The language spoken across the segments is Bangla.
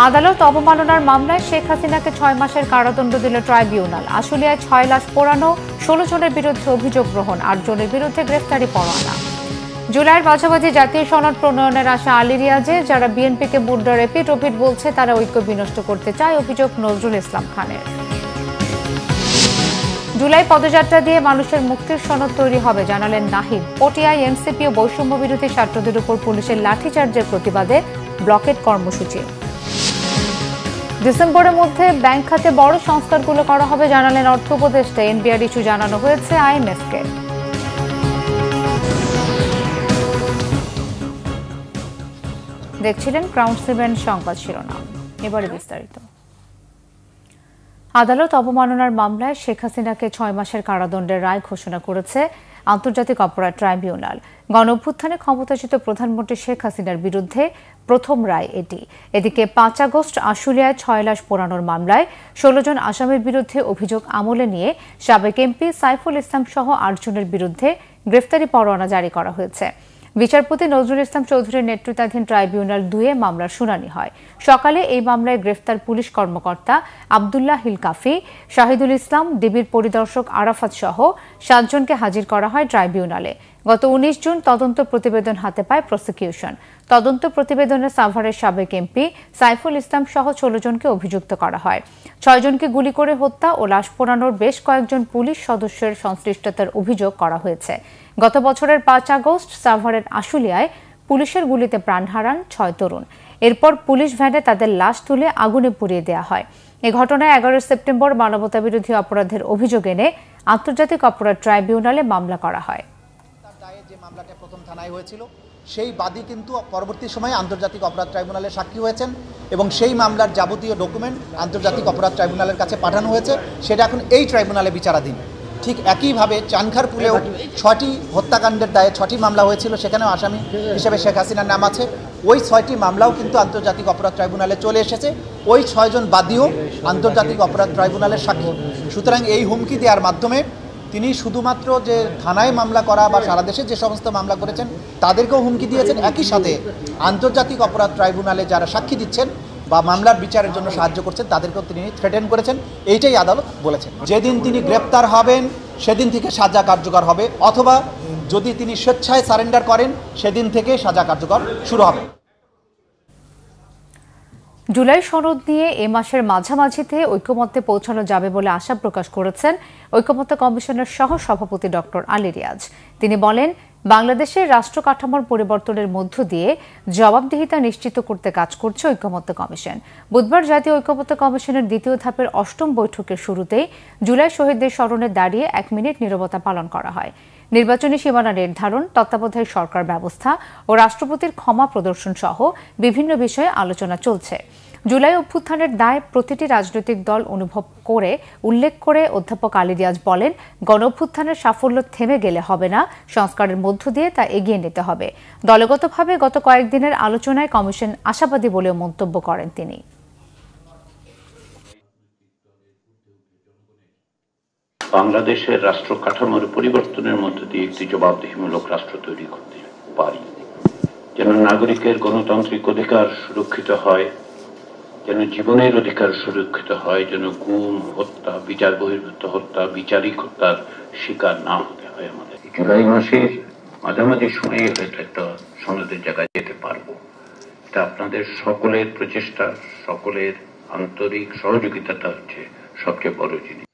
আদালত অবমাননার মামলায় শেখ হাসিনাকে 6 মাসের কারাদণ্ড দিল ট্রাইব্যুনাল। আশুলিয়ায় 6 লাশ পোড়ানো, 16 জনের বিরুদ্ধে অভিযোগ গ্রহণ, 8 জনের বিরুদ্ধে গ্রেফতারি পরোয়ানা। জুলাইয়ের মাঝামাঝি জাতীয় সনদ প্রণয়নের আশা আলী রিয়াজের। যারা বিএনপিকে মুদ্রার এপিঠ ওপিঠ বলছে তারা ঐক্য বিনষ্ট করতে চায়, অভিযোগ নজরুল ইসলাম খানের। জুলাই পদযাত্রা দিয়ে মানুষের মুক্তির সনদ তৈরি হবে, জানালেন নাহিদ। পটিয়ায় এনসিপি ও বৈষম্য বিরোধী ছাত্রদের উপর পুলিশের লাঠিচার্জের প্রতিবাদে ব্লকেট কর্মসূচি। ডিসেম্বরের মধ্যে ব্যাংক খাতে বড় সংস্কারগুলো করা হবে, জানালেন অর্থ উপদেষ্টা। এনবিআর ইস্যু জানানো হয়েছে আইএমএফকে। দেখছিলেন ক্রাউন সিমেন্ট সংবাদ শিরোনাম, এবারে বিস্তারিত। আদালত অবমাননার মামলায় শেখ হাসিনাকে 6 মাসের কারাদণ্ডের রায় ঘোষণা করেছে আন্তর্জাতিক অপরাধ ট্রাইব্যুনাল। গণঅভ্যুত্থানে ক্ষমতাচ্যুত প্রধানমন্ত্রী শেখ হাসিনার বিরুদ্ধে প্রথম রায় এটি। এদিকে 5 আগস্ট আশুলিয়ায় 6 লাশ পোড়ানোর মামলায় 16 জন আসামির বিরুদ্ধে অভিযোগ আমলে নিয়ে সাবেক এমপি সাইফুল ইসলাম সহ 8 জনের বিরুদ্ধে গ্রেফতারি পরোয়ানা জারি করা হয়েছে। বিচারপতি নজরুল ইসলাম চৌধুরীর নেতৃত্বাধীন ট্রাইব্যুনাল 2-এ মামলার শুনানি হয়। সকালে এই মামলায় গ্রেফতার পুলিশ কর্মকর্তা আব্দুল্লাহ হিল কাফি, শাহিদুল ইসলাম, ডিবির পরিদর্শক আরাফাত সহ 7 জনকে হাজির করা হয় ট্রাইব্যুনালে। গত 19 জুন তদন্ত প্রতিবেদন হাতে পায় প্রসিকিউশন। তদন্ত প্রতিবেদনে সাভারের সাবেক এমপি সাইফুল ইসলাম সহ 16 জনকে অভিযুক্ত করা হয়। 6 জনকে গুলি করে হত্যা ও লাশ পোড়ানোর বেশ কয়েকজন পুলিশ সদস্যের সংশ্লিষ্টতার অভিযোগ করা হয়েছে। গত বছরের 5 আগস্ট সাভারের আশুলিয়ায় পুলিশের গুলিতে প্রাণ হারান 6 তরুণ। এরপর পুলিশ ভ্যানে তাদের লাশ তুলে আগুনে পুড়িয়ে দেওয়া হয়। এ ঘটনায় 11 সেপ্টেম্বর মানবতাবিরোধী অপরাধের অভিযোগ এনে আন্তর্জাতিক অপরাধ ট্রাইব্যুনালে মামলা করা হয়। যে মামলাটা প্রথম থানায় হয়েছিল সেই বাদী কিন্তু পরবর্তী সময়ে আন্তর্জাতিক অপরাধ ট্রাইব্যুনালে সাক্ষী হয়েছেন এবং সেই মামলার যাবতীয় ডকুমেন্ট আন্তর্জাতিক অপরাধ ট্রাইব্যুনালের কাছে পাঠানো হয়েছে। সেটা এখন এই ট্রাইব্যুনালে বিচারাধীন। ঠিক একইভাবে চানখারপুলেও 6টি হত্যাকাণ্ডের দায়ে 6টি মামলা হয়েছিল, সেখানেও আসামি হিসেবে শেখ হাসিনার নাম আছে। ওই 6টি মামলাও কিন্তু আন্তর্জাতিক অপরাধ ট্রাইব্যুনালে চলে এসেছে। ওই 6 জন বাদীও আন্তর্জাতিক অপরাধ ট্রাইব্যুনালের সাক্ষী। সুতরাং এই হুমকি দেওয়ার মাধ্যমে তিনি শুধুমাত্র যে থানায় মামলা করা বা সারা দেশে যে সমস্ত মামলা করেছেন তাদেরকেও হুমকি দিয়েছেন। একই সাথে আন্তর্জাতিক অপরাধ ট্রাইব্যুনালে যারা সাক্ষী দিচ্ছেন বা মামলার বিচারের জন্য সাহায্য করছেন তাদেরকেও তিনি থ্রেটেন করেছেন। এইটাই আদালত বলেছেন। যেদিন তিনি গ্রেপ্তার হবেন সেদিন থেকে সাজা কার্যকর হবে, অথবা যদি তিনি স্বেচ্ছায় সারেন্ডার করেন সেদিন থেকে সাজা কার্যকর শুরু হবে। জুলাই সনদ নিয়ে এ মাসের মাঝামাঝিতে ঐকমত্যে পৌঁছানো যাবে বলে আশা প্রকাশ করেছেন ঐকমত্য কমিশনের সহ সভাপতি ডক্টর আলী রিয়াজ। তিনি বলেন, বাংলাদেশের রাষ্ট্র কাঠামোর পরিবর্তনের মধ্য দিয়ে জবাবদিহিতা নিশ্চিত করতে কাজ করছে ঐকমত্য কমিশন। বুধবার জাতীয় ঐকমত্য কমিশনের 2য় ধাপের 8ম বৈঠকের শুরুতেই জুলাই শহীদদের স্মরণে দাঁড়িয়ে 1 মিনিট নীরবতা পালন করা হয়। নির্বাচনী সীমানা নির্ধারণ, তত্ত্বাবধায়ক সরকার ব্যবস্থা ও রাষ্ট্রপতির ক্ষমা প্রদর্শন সহ বিভিন্ন বিষয়ে আলোচনা চলছে। জুলাই অভ্যুত্থানের দায় প্রতিটি রাজনৈতিক দল অনুভব করে উল্লেখ করে অধ্যাপক আলী রিয়াজ বলেন, গণঅভ্যুত্থানের সাফল্য থেমে গেলে হবে না, সংস্কারের মধ্য দিয়ে তা এগিয়ে নিতে হবে। দলগতভাবে গত কয়েকদিনের আলোচনায় কমিশন আশাবাদী বলেও মন্তব্য করেন তিনি। বাংলাদেশের রাষ্ট্র কাঠামোর পরিবর্তনের মধ্য দিয়ে একটি জবাবদিহিমূলক রাষ্ট্র তৈরি করতে পারি, যেন নাগরিকের গণতান্ত্রিক অধিকার সুরক্ষিত হয়, যেন জীবনের অধিকার সুরক্ষিত হয়, যেন গুম, হত্যা, বিচার বহির্ভূত হত্যা, বিচারিক হত্যার শিকার না হতে হয় আমাদের। জুলাই মাসের মাঝামাঝি সময়ে হয়তো একটা সনদের জায়গায় যেতে পারবো। এটা আপনাদের সকলের প্রচেষ্টা, সকলের আন্তরিক সহযোগিতাটা হচ্ছে সবচেয়ে বড় জিনিস।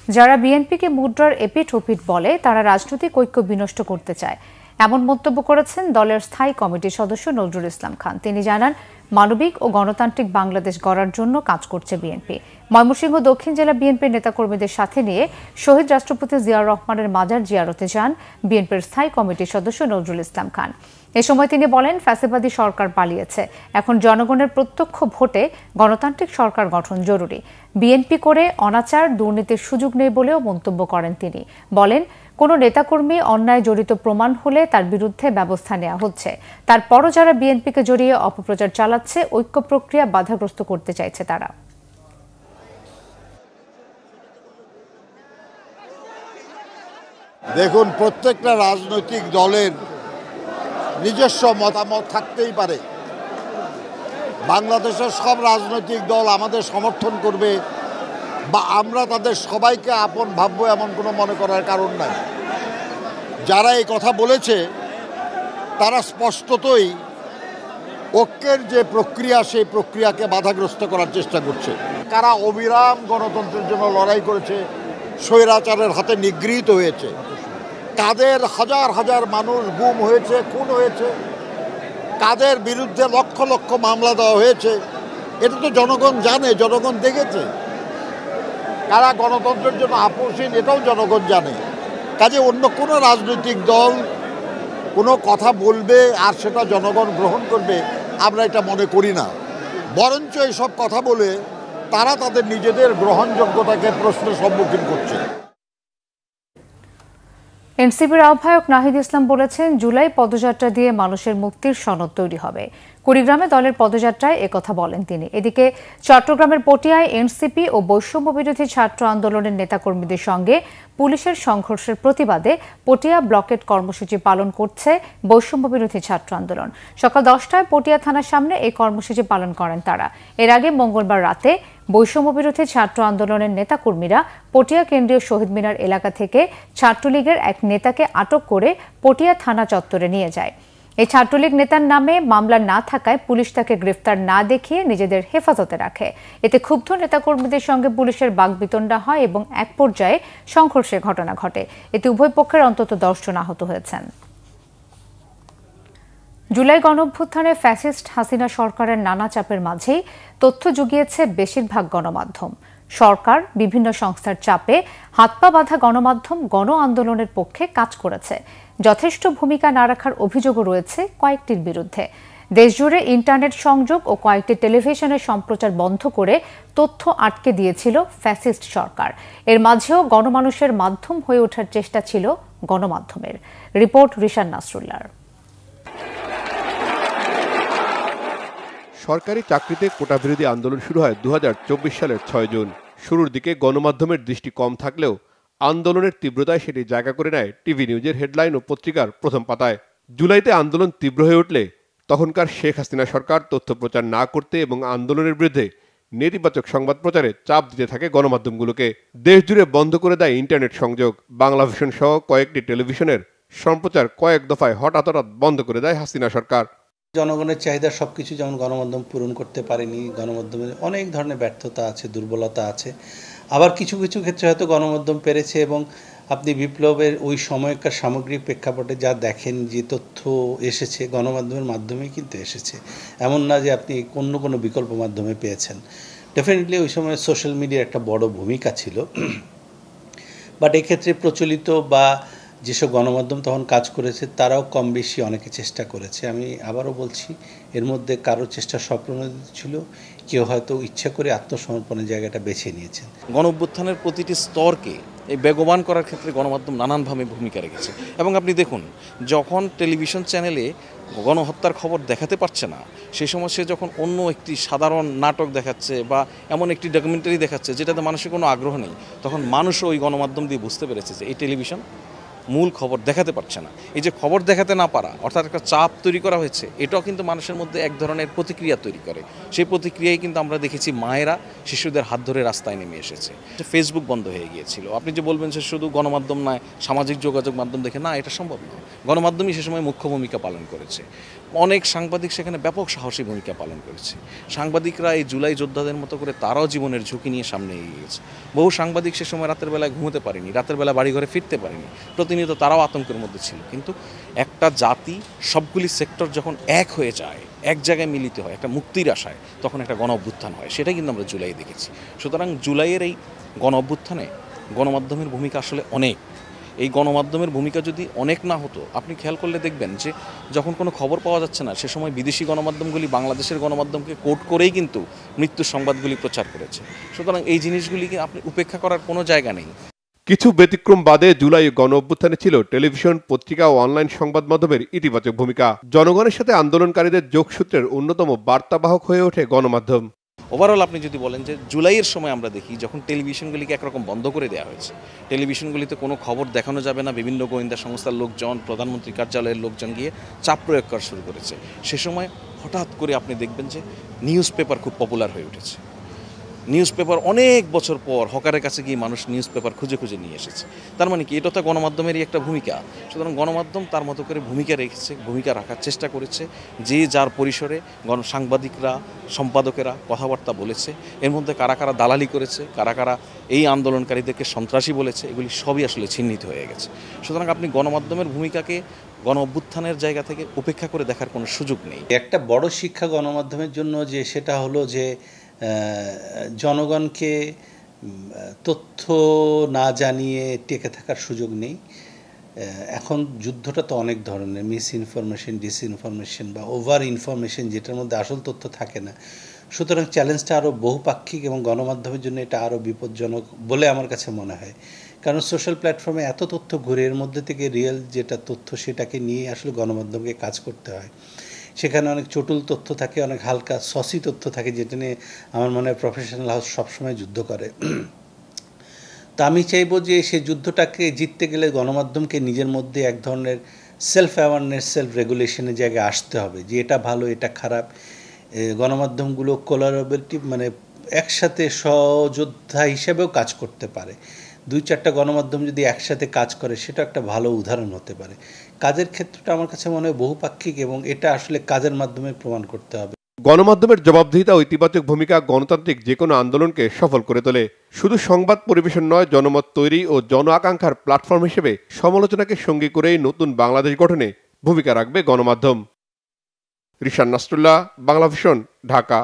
যারা বিএনপিকে মুদ্রার এপিঠ ওপিঠ বলে তারা রাজনৈতিক ঐক্য বিনষ্ট করতে চায়, এমন মন্তব্য করেছেন দলের স্থায়ী কমিটির সদস্য নজরুল ইসলাম খান। তিনি জানান, মানবিক ও গণতান্ত্রিক বাংলাদেশ গড়ার জন্য কাজ করছে বিএনপি। ময়মনসিংহ দক্ষিণ জেলা বিএনপির নেতাকর্মীদের সাথে নিয়ে শহীদ রাষ্ট্রপতি জিয়াউর রহমানের মাজার জিয়ারতে যান বিএনপির স্থায়ী কমিটির সদস্য নজরুল ইসলাম খান। এ সময় তিনি বলেন, ফ্যাসিবাদী সরকার পালিয়েছে, এখন জনগণের প্রত্যক্ষ ভোটে গণতান্ত্রিক সরকার গঠন জরুরি। বিএনপি করে অনাচার দুর্নীতির সুযোগ নেই বলেও মন্তব্য করেন তিনি। বলেন, কোনো নেতাকর্মী অন্যায় জড়িত প্রমাণ হলে তার বিরুদ্ধে ব্যবস্থা নেওয়া হচ্ছে। তারপরও যারা বিএনপিকে জড়িয়ে অপপ্রচার চালাচ্ছে, ঐক্য প্রক্রিয়া বাধাগ্রস্ত করতে চাইছে তারা। দেখুন, প্রত্যেকটা রাজনৈতিক দলের নিজস্ব মতামত থাকতেই পারে, বাংলাদেশের সব রাজনৈতিক দল আমাদের সমর্থন করবে বা আমরা তাদের সবাইকে আপন ভাববো এমন কোনো মনে করার কারণ নাই। যারা এই কথা বলেছে তারা স্পষ্টতই ঐক্যের যে প্রক্রিয়া সেই প্রক্রিয়াকে বাধাগ্রস্ত করার চেষ্টা করছে। কারা অবিরাম গণতন্ত্রের জন্য লড়াই করেছে, স্বৈরাচারের হাতে নিগৃহীত হয়েছে, কাদের হাজার হাজার মানুষ গুম হয়েছে, খুন হয়েছে, কাদের বিরুদ্ধে লক্ষ লক্ষ মামলা দেওয়া হয়েছে, এটা তো জনগণ জানে, জনগণ দেখেছে। কারা গণতন্ত্রের জন্য আপোষহীন এটাও জনগণ জানে। কাজে অন্য কোনো রাজনৈতিক দল কোনো কথা বলবে আর সেটা জনগণ গ্রহণ করবে আমরা এটা মনে করি না। বরঞ্চ এইসব কথা বলে তারা তাদের নিজেদের গ্রহণযোগ্যতাকে প্রশ্নের সম্মুখীন করছে। এনসিপির আহ্বায়ক নাহিদ ইসলাম বলেছেন, জুলাই পদযাত্রা দিয়ে মানুষের মুক্তির সনদ তৈরি হবে। কুড়িগ্রামে দলের পদযাত্রায় একথা বলেন তিনি। এদিকে চট্টগ্রামের পটিয়ায় এনসিপি ও বৈষম্য বিরোধী ছাত্র আন্দোলনের নেতাকর্মীদের সঙ্গে পুলিশের সংঘর্ষের প্রতিবাদে পটিয়া ব্লকেট কর্মসূচি পালন করছে বৈষম্য বিরোধী ছাত্র আন্দোলন। সকাল 10টায় পটিয়া থানার সামনে এই কর্মসূচি পালন করেন তারা। এর আগে মঙ্গলবার রাতে বৈষম্য বিরোধী ছাত্র আন্দোলনের নেতাকর্মীরা পটিয়া কেন্দ্রীয় শহীদ মিনার এলাকা থেকে ছাত্রলীগের এক নেতাকে আটক করে পটিয়া থানা চত্বরে নিয়ে যায়। এই ছাত্রলীগ নেতার নামে মামলা না থাকায় পুলিশ তাকে গ্রেফতার না দেখিয়ে নিজেদের হেফাজতে রাখে। এতে ক্ষুব্ধ নেতাকর্মীদের সঙ্গে পুলিশের বাকবিতণ্ডা হয় এবং এক পর্যায়ে সংঘর্ষের ঘটনা ঘটে। এতে উভয় পক্ষের অন্তত 10 জন আহত হয়েছেন। জুলাই গণঅভ্যুত্থানে ফ্যাসিস্ট হাসিনা সরকারের নানা চাপের মাঝেই তথ্য জুগিয়েছে বেশিরভাগ গণমাধ্যম। সরকার বিভিন্ন সংস্থার চাপে হাত পা বাঁধা গণমাধ্যম গণ আন্দোলনের পক্ষে কাজ করেছে। যথেষ্ট ভূমিকা না রাখার অভিযোগও রয়েছে কয়েকটির বিরুদ্ধে। দেশজুড়ে ইন্টারনেট সংযোগ ও কয়েকটি টেলিভিশনের সম্প্রচার বন্ধ করে তথ্য আটকে দিয়েছিল ফ্যাসিস্ট সরকার। এর মাঝেও গণমানুষের মাধ্যম হয়ে ওঠার চেষ্টা ছিল গণমাধ্যমের। রিপোর্ট রিশান নাসরুল্লাহর। সরকারি চাকরিতে কোটা বিরোধী আন্দোলন শুরু হয় 2024 সালের 6 জুন। শুরুর দিকে গণমাধ্যমের দৃষ্টি কম থাকলেও আন্দোলনের তীব্রতায় সেটি জায়গা করে নেয় টিভি নিউজের হেডলাইন ও পত্রিকার প্রথম পাতায়। জুলাইতে আন্দোলন তীব্র হয়ে উঠলে তখনকার শেখ হাসিনা সরকার তথ্য প্রচার না করতে এবং আন্দোলনের বিরুদ্ধে নেতিবাচক সংবাদ প্রচারে চাপ দিতে থাকে গণমাধ্যমগুলোকে। দেশজুড়ে বন্ধ করে দেয় ইন্টারনেট সংযোগ। বাংলাভিশন সহ কয়েকটি টেলিভিশনের সম্প্রচার কয়েক দফায় হঠাৎ বন্ধ করে দেয় হাসিনা সরকার। জনগণের চাহিদা সবকিছু যেমন গণমাধ্যম পূরণ করতে পারেনি, গণমাধ্যমের অনেক ধরনের ব্যর্থতা আছে, দুর্বলতা আছে। আবার কিছু কিছু ক্ষেত্রে হয়তো গণমাধ্যম পেরেছে এবং আপনি বিপ্লবের ওই সময়কার সামগ্রিক প্রেক্ষাপটে যা দেখেন যে তথ্য এসেছে গণমাধ্যমের মাধ্যমেই কিন্তু এসেছে, এমন না যে আপনি কোনো বিকল্প মাধ্যমে পেয়েছেন। ডেফিনেটলি ওই সময় সোশ্যাল মিডিয়ার একটা বড় ভূমিকা ছিল, বাট এক্ষেত্রে প্রচলিত বা যেসব গণমাধ্যম তখন কাজ করেছে তারাও কম বেশি অনেকে চেষ্টা করেছে। আমি আবারও বলছি, এর মধ্যে কারো চেষ্টা স্বপ্রণোদিত ছিল, কেউ হয়তো ইচ্ছা করে আত্মসমর্পণের জায়গাটা বেছে নিয়েছেন। গণঅভ্যুত্থানের প্রতিটি স্তরকে এই বেগবান করার ক্ষেত্রে গণমাধ্যম নানানভাবে ভূমিকা রেখেছে। এবং আপনি দেখুন, যখন টেলিভিশন চ্যানেলে গণহত্যার খবর দেখাতে পারছে না, সেই সময় সে যখন অন্য একটি সাধারণ নাটক দেখাচ্ছে বা এমন একটি ডকুমেন্টারি দেখাচ্ছে যেটাতে মানুষের কোনো আগ্রহ নেই, তখন মানুষও ওই গণমাধ্যম দিয়ে বুঝতে পেরেছে যে এই টেলিভিশন মূল খবর দেখাতে পারছে না। এই যে খবর দেখাতে না পারা, অর্থাৎ একটা চাপ তৈরি করা হয়েছে, এটাও কিন্তু মানুষের মধ্যে এক ধরনের প্রতিক্রিয়া তৈরি করে। সেই প্রতিক্রিয়ায় কিন্তু আমরা দেখেছি মায়েরা শিশুদের হাত ধরে রাস্তায় নেমে এসেছে। ফেসবুক বন্ধ হয়ে গিয়েছিল। আপনি যে বলবেন যে শুধু গণমাধ্যম নয়, সামাজিক যোগাযোগ মাধ্যম দেখে, না, এটা সম্ভব নয়। গণমাধ্যমই সে সময় মুখ্য ভূমিকা পালন করেছে। অনেক সাংবাদিক সেখানে ব্যাপক সাহসী ভূমিকা পালন করেছে। সাংবাদিকরা এই জুলাই যোদ্ধাদের মতো করে তারাও জীবনের ঝুঁকি নিয়ে সামনে এগিয়ে গেছে। বহু সাংবাদিক সে সময় রাতের বেলায় ঘুমোতে পারেনি, রাতের বেলা বাড়িঘরে ফিরতে পারেনি, প্রতিনিয়ত তারাও আতঙ্কের মধ্যে ছিল। কিন্তু একটা জাতি, সবগুলি সেক্টর যখন এক হয়ে যায়, এক জায়গায় মিলিত হয় একটা মুক্তির আশায়, তখন একটা গণ অভ্যুত্থান হয়। সেটাই কিন্তু আমরা জুলাই দেখেছি। সুতরাং জুলাইয়ের এই গণ অভ্যুত্থানে গণমাধ্যমের ভূমিকা আসলে অনেক। এই গণমাধ্যমের ভূমিকা যদি অনেক না হতো, আপনি খেয়াল করলে দেখবেন যে যখন কোনো খবর পাওয়া যাচ্ছে না, সে সময় বিদেশি গণমাধ্যমগুলি বাংলাদেশের গণমাধ্যমকে কোট করেই কিন্তু মৃত্যুর সংবাদগুলি প্রচার করেছে। সুতরাং এই জিনিসগুলিকে আপনি উপেক্ষা করার কোনো জায়গা নেই। কিছু ব্যতিক্রম বাদে জুলাই গণ অভ্যুত্থানে ছিল টেলিভিশন, পত্রিকা ও অনলাইন সংবাদ মাধ্যমের ইতিবাচক ভূমিকা। জনগণের সাথে আন্দোলনকারীদের যোগসূত্রের অন্যতম বার্তাবাহক হয়ে ওঠে গণমাধ্যম। ওভারঅল আপনি যদি বলেন যে জুলাইয়ের সময় আমরা দেখি যখন টেলিভিশনগুলিকে একরকম বন্ধ করে দেওয়া হয়েছে, টেলিভিশনগুলিতে কোনো খবর দেখানো যাবে না, বিভিন্ন গোয়েন্দা সংস্থার লোকজন, প্রধানমন্ত্রী কার্যালয়ের লোকজন গিয়ে চাপ প্রয়োগ করা শুরু করেছে। সে সময় হঠাৎ করে আপনি দেখবেন যে নিউজ পেপার খুব পপুলার হয়ে উঠেছে। নিউজ পেপার অনেক বছর পর হকারের কাছে গিয়ে মানুষ নিউজ পেপার খুঁজে খুঁজে নিয়ে এসেছে। তার মানে কি, এটা তো গণমাধ্যমেরই একটা ভূমিকা। সুতরাং গণমাধ্যম তার মতো করে ভূমিকা রাখার চেষ্টা করেছে। যে যার পরিসরে সাংবাদিকরা, সম্পাদকেরা কথাবার্তা বলেছে। এর মধ্যে কারা কারা দালালি করেছে, কারা কারা এই আন্দোলনকারীদেরকে সন্ত্রাসী বলেছে, এগুলি সবই আসলে চিহ্নিত হয়ে গেছে। সুতরাং আপনি গণমাধ্যমের ভূমিকাকে গণ অভ্যুত্থানের জায়গা থেকে উপেক্ষা করে দেখার কোনো সুযোগ নেই। একটা বড় শিক্ষা গণমাধ্যমের জন্য যে সেটা হলো যে জনগণকে তথ্য না জানিয়ে টিকে থাকার সুযোগ নেই। এখন যুদ্ধটা তো অনেক ধরনের, মিস ইনফরমেশন, ডিসইনফরমেশন বা ওভার ইনফরমেশন, যেটার মধ্যে আসল তথ্য থাকে না। সুতরাং চ্যালেঞ্জটা আরও বহুপাক্ষিক এবং গণমাধ্যমের জন্য এটা আরও বিপজ্জনক বলে আমার কাছে মনে হয়। কারণ সোশ্যাল প্ল্যাটফর্মে এত তথ্য ঘুরে, এর মধ্যে থেকে রিয়েল যেটা তথ্য সেটাকে নিয়ে আসলে গণমাধ্যমকে কাজ করতে হয়। সেখানে অনেক চটুল তথ্য থাকে, অনেক হালকা সসি তথ্য থাকে, যেটা নিয়ে আমার মনে হয় প্রফেশনাল হাউস সবসময় যুদ্ধ করে। তা আমি চাইব যে সেই যুদ্ধটাকে জিততে গেলে গণমাধ্যমকে নিজের মধ্যে এক ধরনের সেলফ অ্যাওয়ারনেস, সেলফ রেগুলেশনের জায়গায় আসতে হবে, যে এটা ভালো, এটা খারাপ। গণমাধ্যমগুলো কোলাবোরেটিভ, মানে একসাথে সহযোদ্ধা হিসেবেও কাজ করতে পারে। 2-4টা গণমাধ্যম যদি একসাথে কাজ করে, সেটা একটা ভালো উদাহরণ হতে পারে। কাজের ক্ষেত্রটা আমার কাছে মনে হয় বহুপাক্ষিক, এবং এটা আসলে কাজের মাধ্যমে প্রমাণ করতে হবে। গণমাধ্যমের জবাবদিহিতা ও ইতিবাচক ভূমিকা গণতান্ত্রিক যে কোনো আন্দোলনকে সফল করে তোলে। শুধু সংবাদ পরিবেশন নয়, জনমত তৈরি ও জন আকাঙ্ক্ষার প্ল্যাটফর্ম হিসেবে সমালোচনাকে সঙ্গী করেই নতুন বাংলাদেশ গঠনে ভূমিকা রাখবে গণমাধ্যম। রিশান নাসরুল্লাহ, বাংলাভিশন, ঢাকা।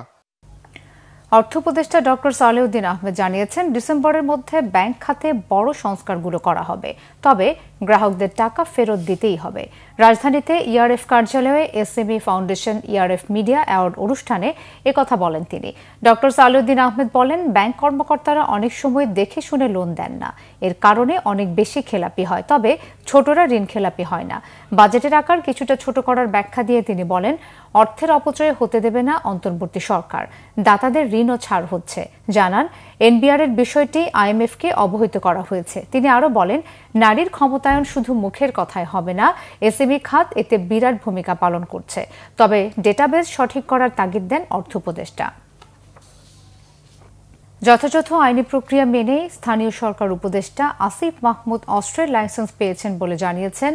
অর্থ উপদেষ্টা ডক্টর সালেউদ্দিন আহমেদ জানিয়েছেন, ডিসেম্বরের মধ্যে ব্যাংক খাতে বড় সংস্কারগুলো করা হবে, তবে গ্রাহকদের টাকা ফেরত দিতেই হবে। রাজধানীতে ইআরএফ কার্যালয়ে SME foundation ERF media award অনুষ্ঠানে একথা বলেন তিনি। ডক্টর সালেউদ্দিন আহমেদ বলেন, ব্যাংক কর্মকর্তারা অনেক সময় দেখে শুনে লোন দেন না, এর কারণে অনেক বেশি খেলাপি হয়, তবে ছোটরা ঋণ খেলাপি হয় না। বাজেটের আকার কিছুটা ছোট করার ব্যাখ্যা দিয়ে তিনি বলেন, অর্থের অপচয় হতে দেবে না অন্তর্বর্তী সরকার, দাতাদের ঋণও ছাড় হচ্ছে। জানান, এনবিআর এর বিষয়টি আইএমএফকে অবহিত করা হয়েছে। তিনি আরও বলেন, নারীর ক্ষমতায়ন শুধু মুখের কথায় হবে না, এসএমই খাত এতে বিরাট ভূমিকা পালন করছে, তবে ডেটাবেস সঠিক করার তাগিদ দেন অর্থ উপদেষ্টা। যথাযথ আইনি প্রক্রিয়া মেনেই স্থানীয় সরকার উপদেষ্টা আসিফ মাহমুদ অস্ত্রের লাইসেন্স পেয়েছেন বলে জানিয়েছেন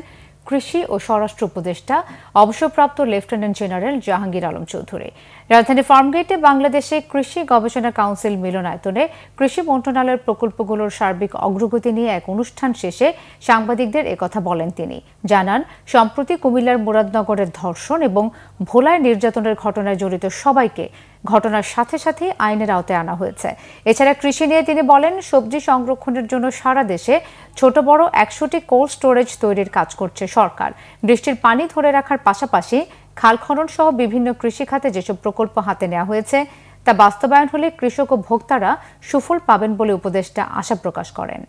কৃষি ও স্বরাষ্ট্র উপদেষ্টা অবসরপ্রাপ্ত লেফটেন্যান্ট জেনারেল জাহাঙ্গীর আলম চৌধুরী। রাজধানী ফার্মগেটে বাংলাদেশে কৃষি গবেষণা কাউন্সিল মিলনায়তনে কৃষি মন্ত্রণালয়ের প্রকল্পগুলোর সার্বিক অগ্রগতি নিয়ে এক অনুষ্ঠান শেষে সাংবাদিকদের একথা বলেন তিনি। জানান, সম্প্রতি কুমিল্লার মুরাদনগরের ধর্ষণ এবং ভোলায় নির্যাতনের ঘটনায় জড়িত সবাইকে ঘটনার সাথে সাথে আইনের আওতায় আনা হয়েছে। এছাড়া কৃষি নিয়ে তিনি বলেন, সবজি সংরক্ষণের জন্য সারা দেশে ছোট বড় 100টি কোল্ড স্টোরেজ তৈরির কাজ করছে সরকার। বৃষ্টির পানি ধরে রাখার পাশাপাশি খাল খনন সহ বিভিন্ন কৃষি খাতে যেসব প্রকল্প হাতে নেওয়া হয়েছে তা বাস্তবায়ন হলে কৃষক ও ভোক্তারা সুফল পাবেন বলে উপদেষ্টা আশা প্রকাশ করেন।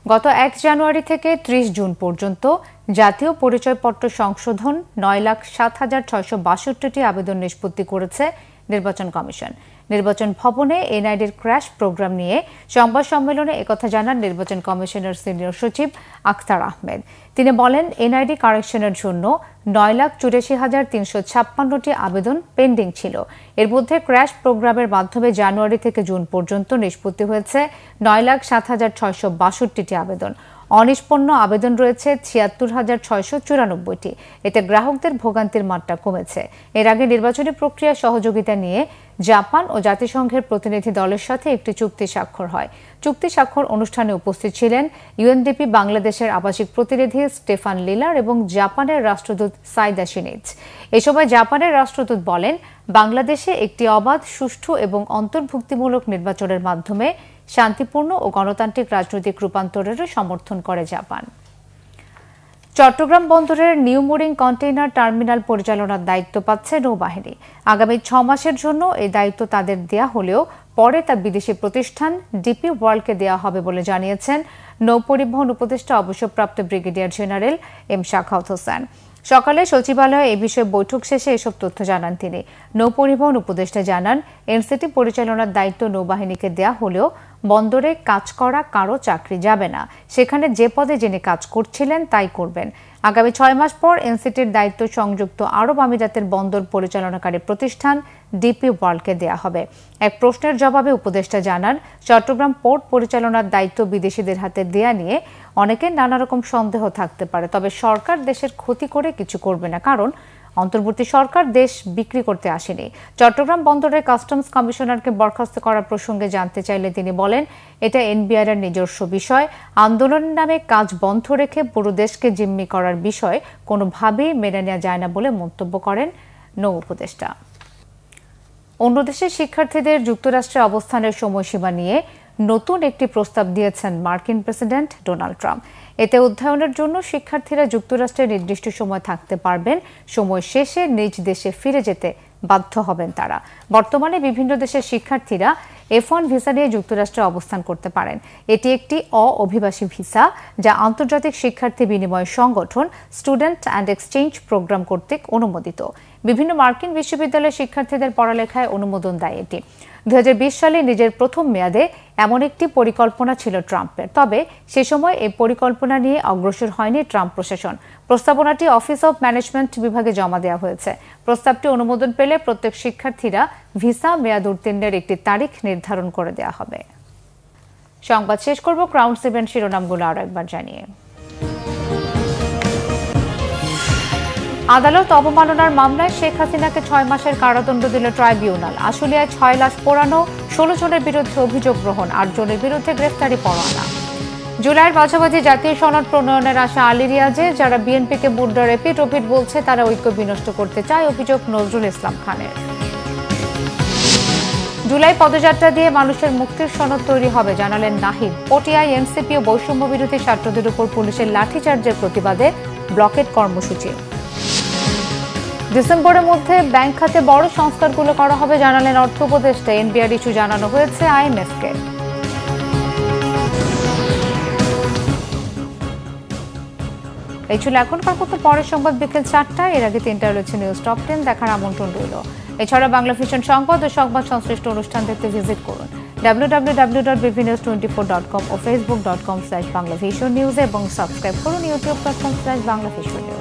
গত 1 জানুয়ারি থেকে 30 জুন পর্যন্ত জাতীয় পরিচয়পত্র সংশোধন 9,07,662টি আবেদন নিষ্পত্তি করেছে নির্বাচন কমিশন। নির্বাচন ভবনে এনআইডির ক্র্যাশ প্রোগ্রাম নিয়ে সংবাদ সম্মেলনে একথা জানান নির্বাচন কমিশনের সিনিয়র সচিব আখতার আহমেদ। তিনি বলেন, এনআইডি কারেকশনের জন্য 9,84,356টি আবেদন পেন্ডিং ছিল। এর মধ্যে ক্র্যাশ প্রোগ্রামের মাধ্যমে জানুয়ারি থেকে জুন পর্যন্ত নিষ্পত্তি হয়েছে 9,07,662টি আবেদন। অনিষ্পন্ন আবেদন রয়েছে 76,694টি। এতে গ্রাহকদের ভোগান্তির মাত্রা কমেছে। এর আগে নির্বাচনী প্রক্রিয়া সহযোগিতা নিয়ে জাপান ও জাতিসংঘের প্রতিনিধি দলের সাথে একটি চুক্তি স্বাক্ষর হয়। চুক্তি স্বাক্ষর অনুষ্ঠানে উপস্থিত ছিলেন ইউএনডিপি বাংলাদেশের আবাসিক প্রতিনিধি স্টেফান লিলার এবং জাপানের রাষ্ট্রদূত সাইদা শিনিজ। এ সময় জাপানের রাষ্ট্রদূত বলেন, বাংলাদেশে একটি অবাধ, সুষ্ঠু এবং অন্তর্ভুক্তিমূলক নির্বাচনের মাধ্যমে শান্তিপূর্ণ ও গণতান্ত্রিক রাজনৈতিক রূপান্তরেরও সমর্থন করে জাপান। চট্টগ্রাম বন্দরের নিউ মুরিং কন্টেইনার টার্মিনাল পরিচালনার দায়িত্ব পাচ্ছে নৌবাহিনী। আগামী 6 মাসের জন্য এই দায়িত্ব তাদের দেয়া হলেও পরে তা বিদেশি প্রতিষ্ঠান ডিপি ওয়ার্ল্ডকে দেওয়া হবে বলে জানিয়েছেন নৌপরিবহন উপদেষ্টা অবসরপ্রাপ্ত brigadier general M Sakhawat Hossain. সকালে সচিবালয়ে এ বিষয়ে বৈঠক শেষে এসব তথ্য জানান তিনি। নৌপরিবহন উপদেষ্টা জানান, এনসিটি পরিচালনার দায়িত্ব নৌবাহিনীকে দেয়া হলেও বন্দরে কাজ করা কারো চাকরি যাবে না, সেখানে যে পদে যিনি কাজ করছিলেন তাই করবেন। আগামী 6 মাস পর এনসিটির দায়িত্ব সংযুক্ত আরব আমিরাতের বন্দর পরিচালনাকারী প্রতিষ্ঠান ডিপি ওয়ার্ল্ডকে দেয়া হবে। এক প্রশ্নের জবাবে উপদেষ্টা জানান, চট্টগ্রাম পোর্ট পরিচালনার দায়িত্ব বিদেশিদের হাতে দেয়া নিয়ে অনেকের নানা রকম সন্দেহ থাকতে পারে, তবে সরকার দেশের ক্ষতি করে কিছু করবে না, কারণ অন্তর্বর্তী সরকার দেশ বিক্রি করতে আসেনি। চট্টগ্রাম বন্দরের কাস্টমস কমিশনারকে বরখাস্ত করার প্রসঙ্গে জানতে চাইলে তিনি বলেন, এটা এনবিআর এর নিজস্ব বিষয়। আন্দোলনের নামে কাজ বন্ধ রেখে পুরো দেশকে জিম্মি করার বিষয় কোনোভাবেই মেনে নেওয়া যায় না বলে মন্তব্য করেন নৌ উপদেষ্টা। অন্য দেশের শিক্ষার্থীদের যুক্তরাষ্ট্রে অবস্থানের সময়সীমা নিয়ে নতুন একটি প্রস্তাব দিয়েছেন মার্কিন প্রেসিডেন্ট ডোনাল্ড ট্রাম্প। এতে অধ্যয়নের জন্য শিক্ষার্থীরা যুক্তরাষ্ট্রে নির্দিষ্ট সময় থাকতে পারবেন, সময় শেষে নিজ দেশে ফিরে যেতে বাধ্য হবেন তারা। বর্তমানে বিভিন্ন দেশের শিক্ষার্থীরা F1 ভিসা নিয়ে যুক্তরাষ্ট্রে অবস্থান করতে পারেন। এটি একটি অভিবাসী ভিসা, যা আন্তর্জাতিক শিক্ষার্থী বিনিময় সংগঠন স্টুডেন্ট অ্যান্ড এক্সচেঞ্জ প্রোগ্রাম কর্তৃক অনুমোদিত। বিভিন্ন মার্কিন বিশ্ববিদ্যালয়ের শিক্ষার্থীদের পড়ালেখায় অনুমোদন দেয় এটি। 2020 সালে নিজের প্রথম মেয়াদে এমন একটি পরিকল্পনা ছিল ট্রাম্পের, তবে সে সময় এই পরিকল্পনা নিয়ে অগ্রসর হয়নি ট্রাম্প প্রশাসন। প্রস্তাবনাটি অফিস অব ম্যানেজমেন্ট বিভাগে জমা দেওয়া হয়েছে। প্রস্তাবটি অনুমোদন পেলে প্রত্যেক শিক্ষার্থীরা ভিসা মেয়াদ উত্তীর্ণের একটি তারিখ নির্ধারণ করে দেওয়া হবে। সংবাদ শেষ করব ক্রাউন 7 শিরোনামগুলো আরো একবার জানিয়ে। আদালত অবমাননার মামলায় শেখ হাসিনাকে 6 মাসের কারাদণ্ড দিল ট্রাইব্যুনাল। আশুলিয়ায় 6 লাশ পোড়ানো, 16 জনের বিরুদ্ধে অভিযোগ গ্রহণ, 8 জনের বিরুদ্ধে গ্রেফতারি পরোয়ানা। জুলাইয়ের মাঝামাঝি জাতীয় সনদ প্রণয়নের আশা আলী রিয়াজে, যারা বিএনপিকে মুদ্রার এপিট ওপিট বলছে তারা ঐক্য বিনষ্ট করতে চায়, অভিযোগ নজরুল ইসলাম খানের। জুলাই পদযাত্রা দিয়ে মানুষের মুক্তির সনদ তৈরি হবে, জানালেন নাহিদ। পটিয়ায় এনসিপি ও বৈষম্য বিরোধী ছাত্রদের উপর পুলিশের লাঠিচার্জের প্রতিবাদে ব্লকেট কর্মসূচি। ডিসেম্বরের মধ্যে ব্যাংক খাতে বড় সংস্কারগুলো করা হবে, জানালেন অর্থ উপদেষ্টা। এনবিআর ইস্যু জানানো হয়েছে আইএমএফকে। এই ছিল এখনকার মতো, পরের সংবাদ বিকেল 4টায়। এর আগে 3টায় রয়েছে নিউজ টপ 10 দেখার আমন্ত্রণ রইল। এছাড়া বাংলা ভিশন সংবাদ ও সংবাদ সংশ্লিষ্ট অনুষ্ঠান দেখতে ভিজিট করুন www.bvnews24.com ও facebook.com/banglavisionnews এবং সাবস্ক্রাইব করুন youtube.com/banglavisionnews।